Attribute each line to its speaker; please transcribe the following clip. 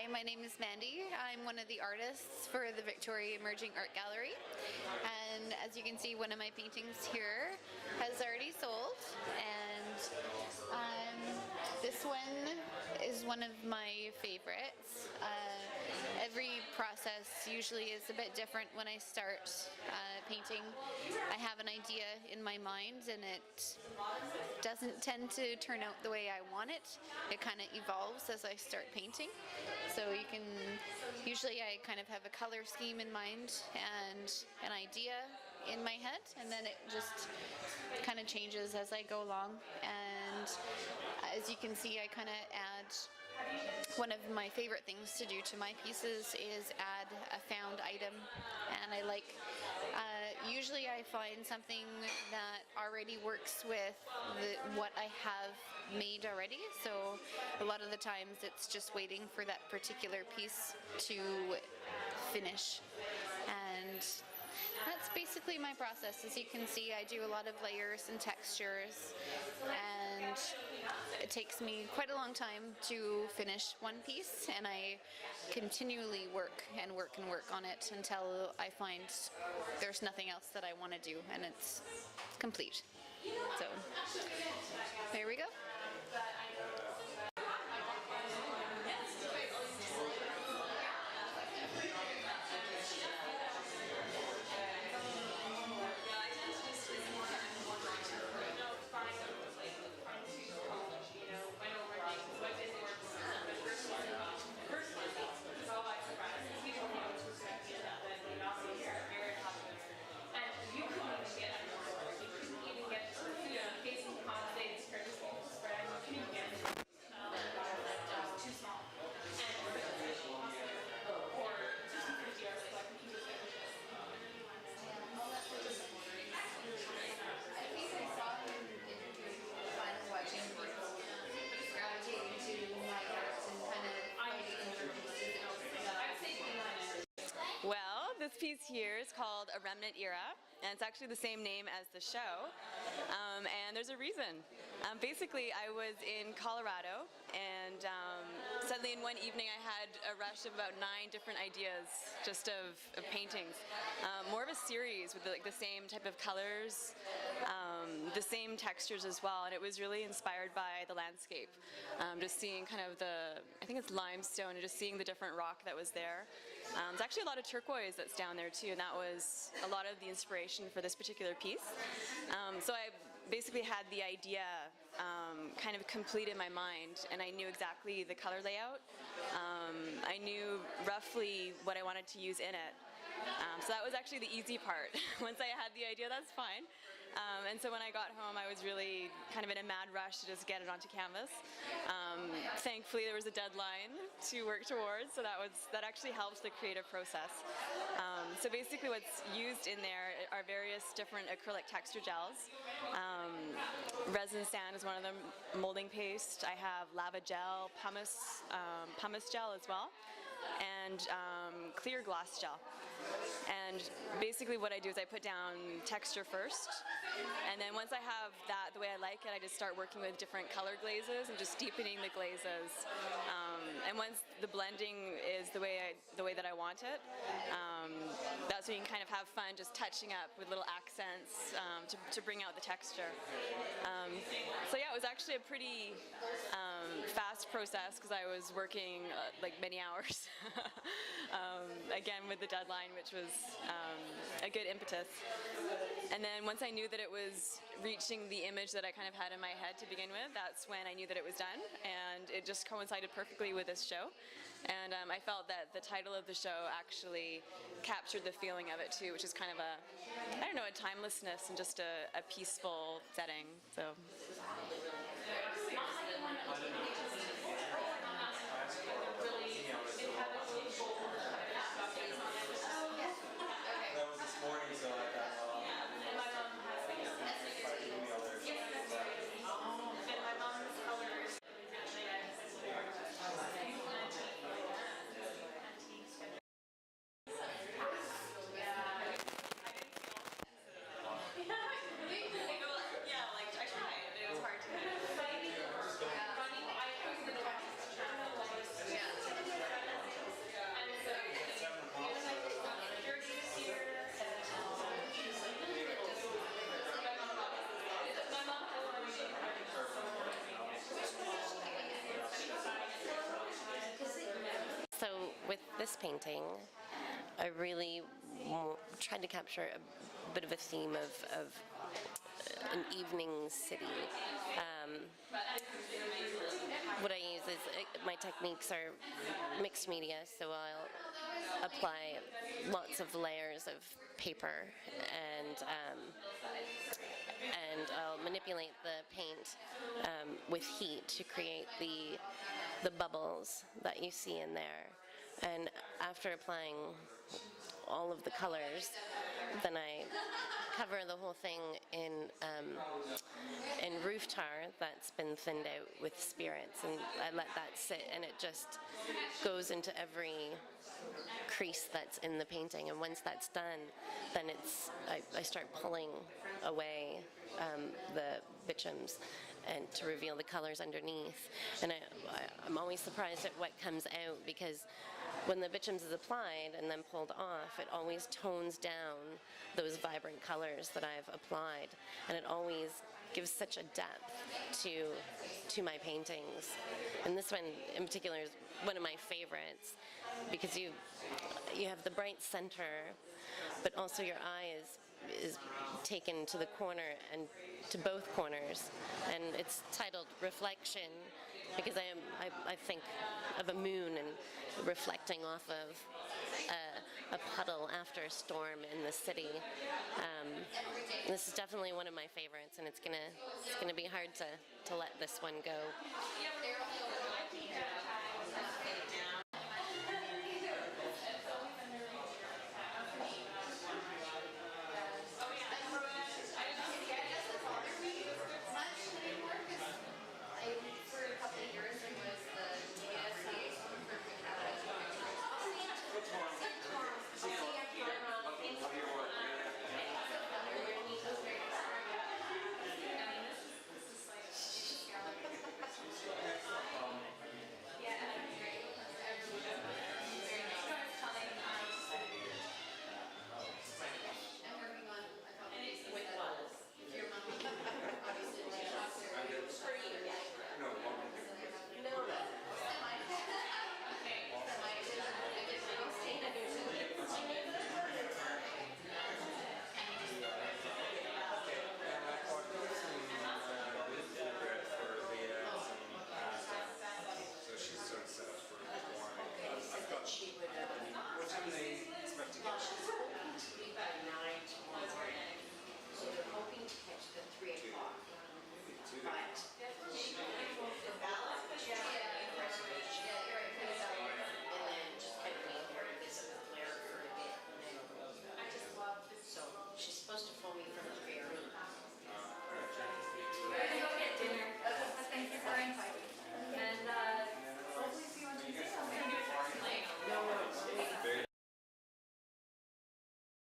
Speaker 1: Hi, my name is Mandy. I'm one of the artists for the Victoria Emerging Art Gallery, and as you can see, one of my paintings here has already sold, and this one is one of my favorites. Every process usually is a bit different when I start painting. I have an idea in my mind and it doesn't tend to turn out the way I want it. It kind of evolves as I start painting. So usually I kind of have a color scheme in mind and an idea in my head, and then it just kind of changes as I go along. And as you can see, I kind of add, one of my favorite things to do to my pieces is add a found item, and I like, usually I find something that already works with what I have made already, so a lot of the times it's just waiting for that particular piece to finish. And that's basically my process. As you can see, I do a lot of layers and textures, and it takes me quite a long time to finish one piece, and I continually work and work and work on it until I find there's nothing else that I want to do and it's complete. So there we go.
Speaker 2: Well, this piece here is called A Remnant Era, and it's actually the same name as the show, and there's a reason. Basically, I was in Colorado, and suddenly in one evening I had a rush of about 9 different ideas just of paintings. More of a series with the same type of colors, the same textures as well, and it was really inspired by the landscape. Just seeing kind of I think it's limestone, and just seeing the different rock that was there. There's actually a lot of turquoise that's down there too, and that was a lot of the inspiration for this particular piece. So I basically had the idea kind of complete in my mind, and I knew exactly the color layout. I knew roughly what I wanted to use in it. So that was actually the easy part. Once I had the idea, that's fine. And so when I got home, I was really kind of in a mad rush to just get it onto canvas. Thankfully, there was a deadline to work towards, so that actually helps the creative process. So basically what's used in there are various different acrylic texture gels. Resin sand is one of them, molding paste. I have lava gel, pumice gel as well, and clear glass gel. And basically what I do is I put down texture first, and then once I have that the way I like it, I just start working with different color glazes and just deepening the glazes. And once the blending is the way that I want it, that's when you can kind of have fun just touching up with little accents to bring out the texture. So yeah, it was actually a pretty fast process because I was working like many hours. Again with the deadline, which was a good impetus. And then once I knew that it was reaching the image that I kind of had in my head to begin with, that's when I knew that it was done, and it just coincided perfectly with this show. And I felt that the title of the show actually captured the feeling of it too, which is kind of a timelessness and just a peaceful setting. So.
Speaker 3: That was this morning, so I thought, and my mom has and my mom's colors. Yeah, like I tried, but it was hard to
Speaker 4: this painting, I really tried to capture a bit of a theme of an evening city. What I use is my techniques are mixed media, so I'll apply lots of layers of paper and I'll manipulate the paint with heat to create the bubbles that you see in there. And after applying all of the colors, then I cover the whole thing in roof tar that's been thinned out with spirits, and I let that sit, and it just goes into every crease that's in the painting. And once that's done, then I start pulling away the bitumes and to reveal the colors underneath. And I'm always surprised at what comes out, because when the bitumes is applied and then pulled off, it always tones down those vibrant colors that I've applied, and it always gives such a depth to my paintings. And this one in particular is one of my favorites, because you have the bright center, but also your eye is taken to the corner and to both corners, and it's titled Reflection because I think of a moon and reflecting off of a puddle after a storm in the city. This is definitely one of my favorites, and it's gonna be hard to let this one go.